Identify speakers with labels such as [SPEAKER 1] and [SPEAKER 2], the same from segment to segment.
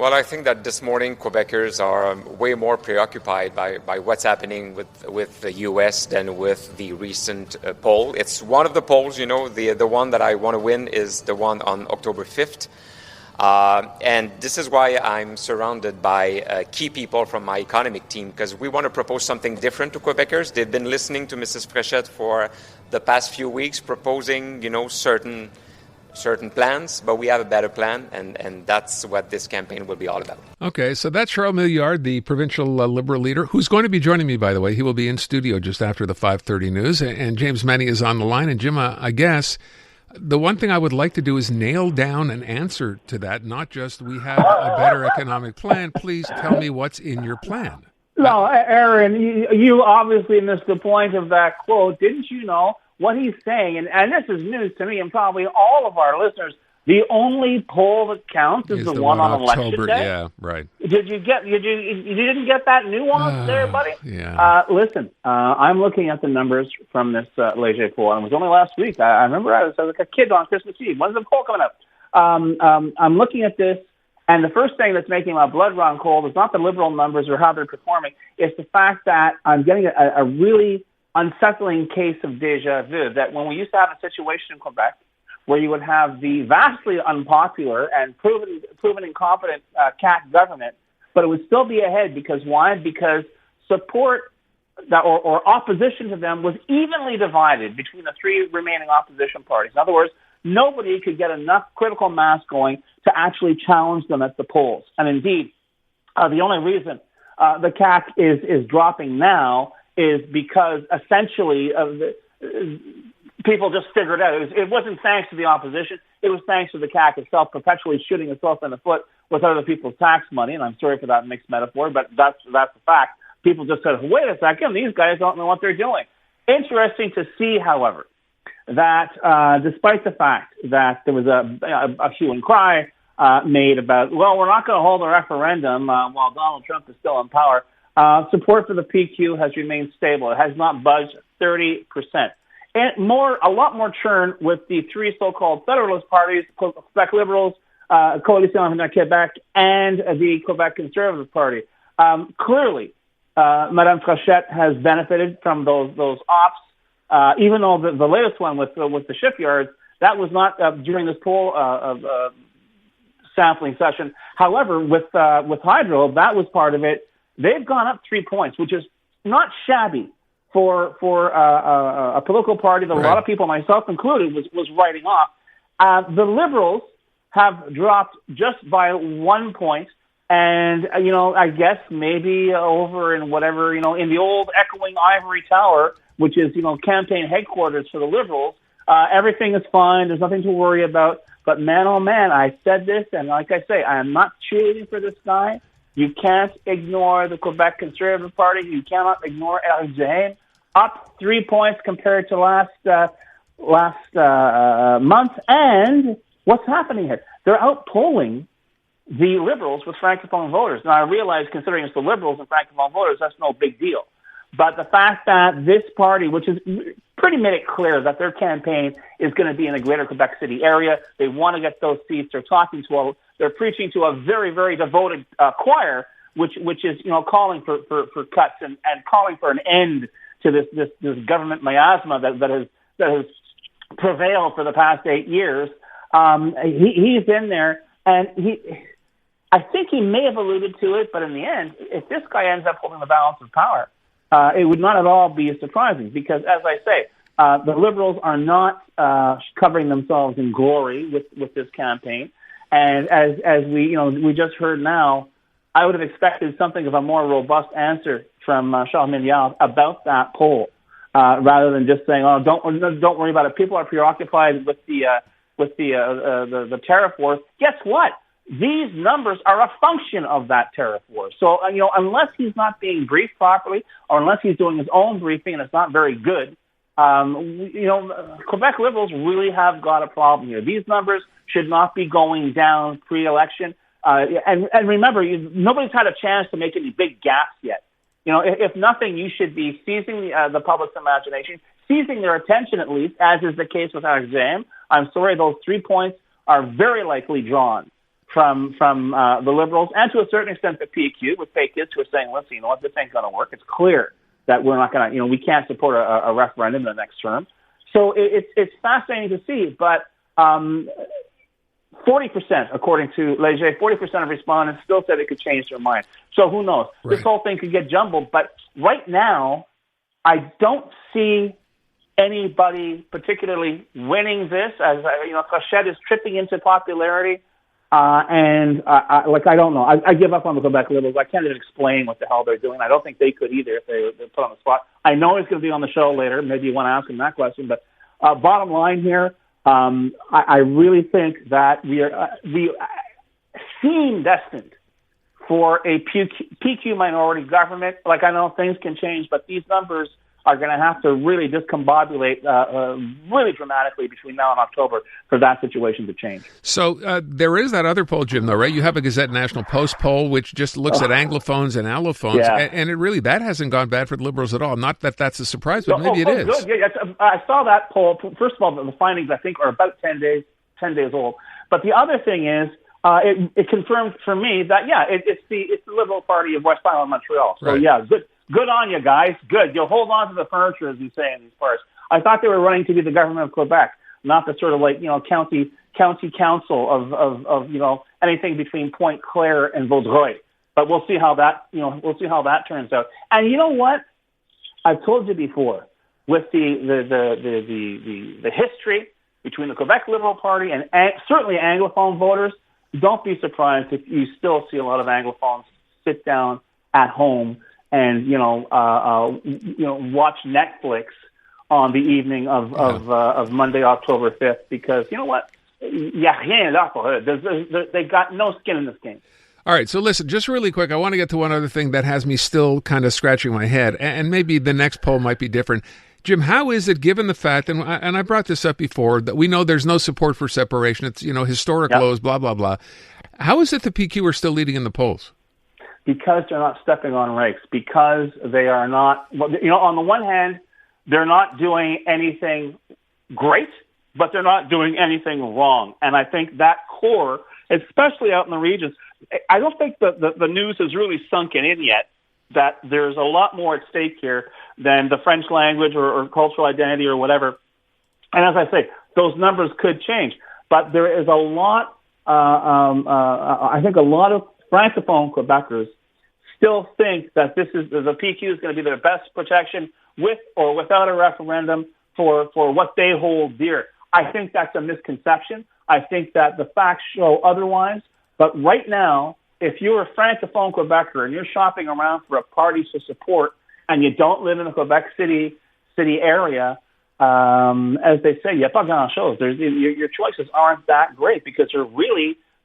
[SPEAKER 1] Well, I think that this morning Quebecers are way more preoccupied by what's happening with the U.S. than with the recent poll. It's one of the polls, the one that I want to win is the one on October 5th. And this is why I'm surrounded by key people from my economic team, because we want to propose something different to Quebecers. They've been listening to Mrs. Fréchette for the past few weeks, proposing, certain plans, but we have a better plan, and that's what this campaign will be all about.
[SPEAKER 2] Okay, so that's Charles Milliard, the provincial Liberal leader, who's going to be joining me, by the way. He will be in studio just after the 5:30 news, and James Mennie is on the line. And Jim, I guess the one thing I would like to do is nail down an answer to that, not just we have a better economic plan. Please tell me what's in your plan.
[SPEAKER 3] No, Aaron, you obviously missed the point of that quote. Didn't you know what he's saying? And this is news to me and probably all of our listeners. The only poll that counts is the one on Election Day.
[SPEAKER 2] Yeah, right.
[SPEAKER 3] Did you get? You didn't get that nuance there, buddy?
[SPEAKER 2] Yeah.
[SPEAKER 3] Listen, I'm looking at the numbers from this Leger poll, and it was only last week. I remember I was like a kid on Christmas Eve. When's the poll coming up? I'm looking at this, and the first thing that's making my blood run cold is not the Liberal numbers or how they're performing. It's the fact that I'm getting a really unsettling case of déjà vu. That when we used to have a situation in Quebec where you would have the vastly unpopular and proven incompetent CAQ government, but it would still be ahead because why? Because support that or opposition to them was evenly divided between the three remaining opposition parties. In other words, nobody could get enough critical mass going to actually challenge them at the polls. And indeed, the only reason the CAQ is dropping now is because essentially people just figured out it wasn't thanks to the opposition. It was thanks to the CAQ itself perpetually shooting itself in the foot with other people's tax money. And I'm sorry for that mixed metaphor, but that's the fact. People just said, wait a second, these guys don't know what they're doing. Interesting to see, however, that despite the fact that there was a hue and cry made about, well, we're not going to hold a referendum while Donald Trump is still in power, support for the PQ has remained stable. It has not budged 30%. And a lot more churn with the three so-called Federalist parties, Quebec Liberals, Coalition de Quebec, and the Quebec Conservative Party. Clearly, Madame Fréchette has benefited from those ops, even though the latest one with the shipyards, that was not during this poll sampling session. However, with Hydro, that was part of it. They've gone up 3 points, which is not shabby for a political party that a lot of people, myself included, was writing off. The Liberals have dropped just by 1 point, and I guess maybe over in whatever in the old echoing ivory tower, which is campaign headquarters for the Liberals, everything is fine. There's nothing to worry about. But man, oh man, I said this, and like I say, I am not cheerleading for this guy. You can't ignore the Quebec Conservative Party. You cannot ignore Duhaime. Up 3 points compared to last month. And what's happening here? They're outpolling the Liberals with Francophone voters. Now, I realize, considering it's the Liberals and Francophone voters, that's no big deal. But the fact that this party, which is pretty made it clear that their campaign is going to be in the greater Quebec City area, they want to get those seats. They're preaching to a very, very devoted choir, which is calling for cuts and calling for an end to this government miasma that has prevailed for the past 8 years. He's in there, and I think he may have alluded to it, but in the end, if this guy ends up holding the balance of power, it would not at all be surprising because, as I say, the Liberals are not covering themselves in glory with this campaign. And as we just heard now, I would have expected something of a more robust answer from Charles Milliard about that poll, rather than just saying, "Oh, don't worry about it." People are preoccupied with the tariff wars. Guess what? These numbers are a function of that tariff war. So unless he's not being briefed properly, or unless he's doing his own briefing and it's not very good, Quebec Liberals really have got a problem here. These numbers should not be going down pre-election. And remember, nobody's had a chance to make any big gaps yet. If nothing, you should be seizing the public's imagination, seizing their attention at least, as is the case with Duhaime. I'm sorry, those 3 points are very likely drawn the Liberals and to a certain extent the PQ with fake kids who are saying, listen, you know what, this ain't going to work. It's clear that we're not going to, we can't support a referendum in the next term. So it's fascinating to see, but 40%, according to Léger, 40% of respondents still said it could change their mind. So who knows? Right. This whole thing could get jumbled, but right now, I don't see anybody particularly winning this. As CJAD is tripping into popularity, and I don't know. I give up on the Quebec Liberals. I can't even explain what the hell they're doing. I don't think they could either if they're put on the spot. I know he's going to be on the show later. Maybe you want to ask him that question. But bottom line here, I really think that we seem destined for a PQ minority government. Like, I know things can change, but these numbers are going to have to really discombobulate really dramatically between now and October for that situation to change.
[SPEAKER 2] So there is that other poll, Jim, though, right? You have a Gazette National Post poll, which just looks at Anglophones and Allophones, and it really, that hasn't gone bad for the Liberals at all. Not that that's a surprise, but maybe it is. Good.
[SPEAKER 3] Yeah, I saw that poll. First of all, the findings, I think, are about 10 days old. But the other thing is, it confirmed for me that, it's the Liberal Party of West Island, Montreal. So, right. Good on you guys. Good. You'll hold on to the furniture, as you say in these parts. I thought they were running to be the government of Quebec, not the sort of county council of anything between Pointe Claire and Vaudreuil. But we'll see how that turns out. And you know what? I've told you before, with the history between the Quebec Liberal Party and certainly Anglophone voters, don't be surprised if you still see a lot of Anglophones sit down at home and watch Netflix on the evening of Monday, October 5th, because you know what? Y a rien là pour eux. They got no skin in this game.
[SPEAKER 2] All right, so listen, just really quick, I want to get to one other thing that has me still kind of scratching my head, and maybe the next poll might be different. Jim, how is it, given the fact, and I brought this up before, that we know there's no support for separation, it's historic lows, blah, blah, blah. How is it the PQ are still leading in the polls?
[SPEAKER 3] Because they're not stepping on rakes, because they are not, on the one hand, they're not doing anything great, but they're not doing anything wrong. And I think that core, especially out in the regions, I don't think the news has really sunken in yet that there's a lot more at stake here than the French language or cultural identity or whatever. And as I say, those numbers could change. But there is a lot, I think a lot of Francophone Quebecers still think that the PQ is going to be their best protection with or without a referendum for what they hold dear. I think that's a misconception. I think that the facts show otherwise. But right now, if you're a Francophone Quebecer and you're shopping around for a party to support and you don't live in the Quebec City area, as they say, il n'y a pas grand-chose. Your choices aren't that great because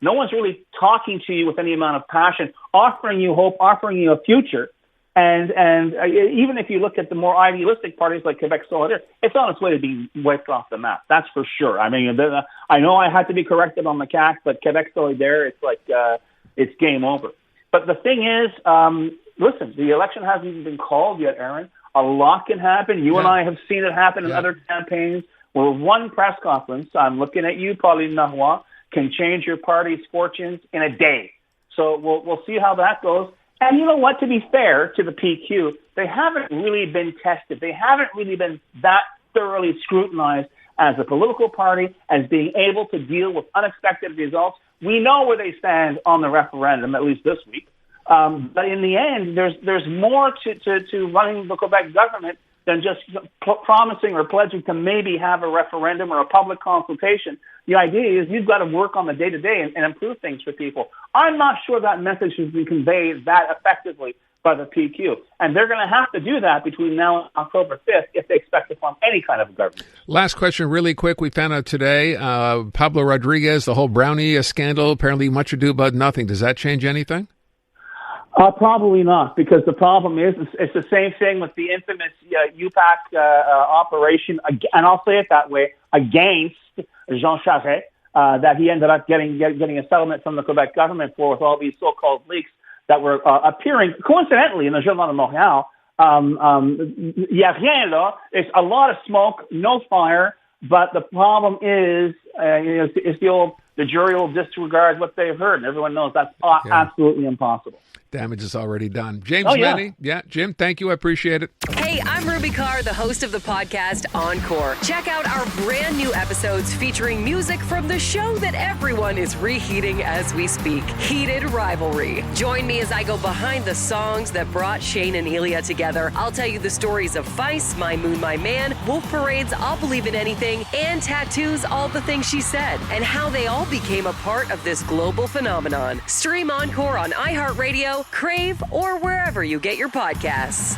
[SPEAKER 3] no one's really talking to you with any amount of passion, offering you hope, offering you a future. And even if you look at the more idealistic parties like Quebec Solidaire, it's on its way to being wiped off the map. That's for sure. I mean, I know I had to be corrected on the CAC, but Quebec Solidaire, it's like it's game over. But the thing is, listen, the election hasn't even been called yet, Aaron. A lot can happen. You and I have seen it happen in other campaigns where one press conference, I'm looking at you, Pauline Marois, can change your party's fortunes in a day. So we'll see how that goes. And you know what? To be fair to the PQ, they haven't really been tested. They haven't really been that thoroughly scrutinized as a political party, as being able to deal with unexpected results. We know where they stand on the referendum, at least this week. But in the end, there's more to running the Quebec government than just promising or pledging to maybe have a referendum or a public consultation. The idea is you've got to work on the day-to-day and improve things for people. I'm not sure that message has been conveyed that effectively by the PQ. And they're going to have to do that between now and October 5th if they expect to form any kind of government.
[SPEAKER 2] Last question, really quick. We found out today, Pablo Rodriguez, the whole Brownie scandal, apparently much ado about nothing. Does that change anything?
[SPEAKER 3] Probably not, because the problem is it's the same thing with the infamous UPAC operation, and I'll say it that way, against Jean Charest, that he ended up getting a settlement from the Quebec government for with all these so-called leaks that were appearing coincidentally in the Journal de Montréal. Y a rien là. It's a lot of smoke, no fire, but the problem is it's the old the jury will disregard what they've heard. And everyone knows that's absolutely impossible.
[SPEAKER 2] Damage is already done. James
[SPEAKER 3] Mennie.
[SPEAKER 2] Yeah, Jim, thank you. I appreciate it.
[SPEAKER 4] Hey, I'm Ruby Carr, the host of the podcast Encore. Check out our brand new episodes featuring music from the show that everyone is reheating as we speak, Heated Rivalry. Join me as I go behind the songs that brought Shane and Elia together. I'll tell you the stories of Feist, My Moon, My Man, Wolf Parade's I'll Believe in Anything, and Tattoo's All the Things She Said, and how they all became a part of this global phenomenon. Stream Encore on iHeartRadio, Crave, or wherever you get your podcasts.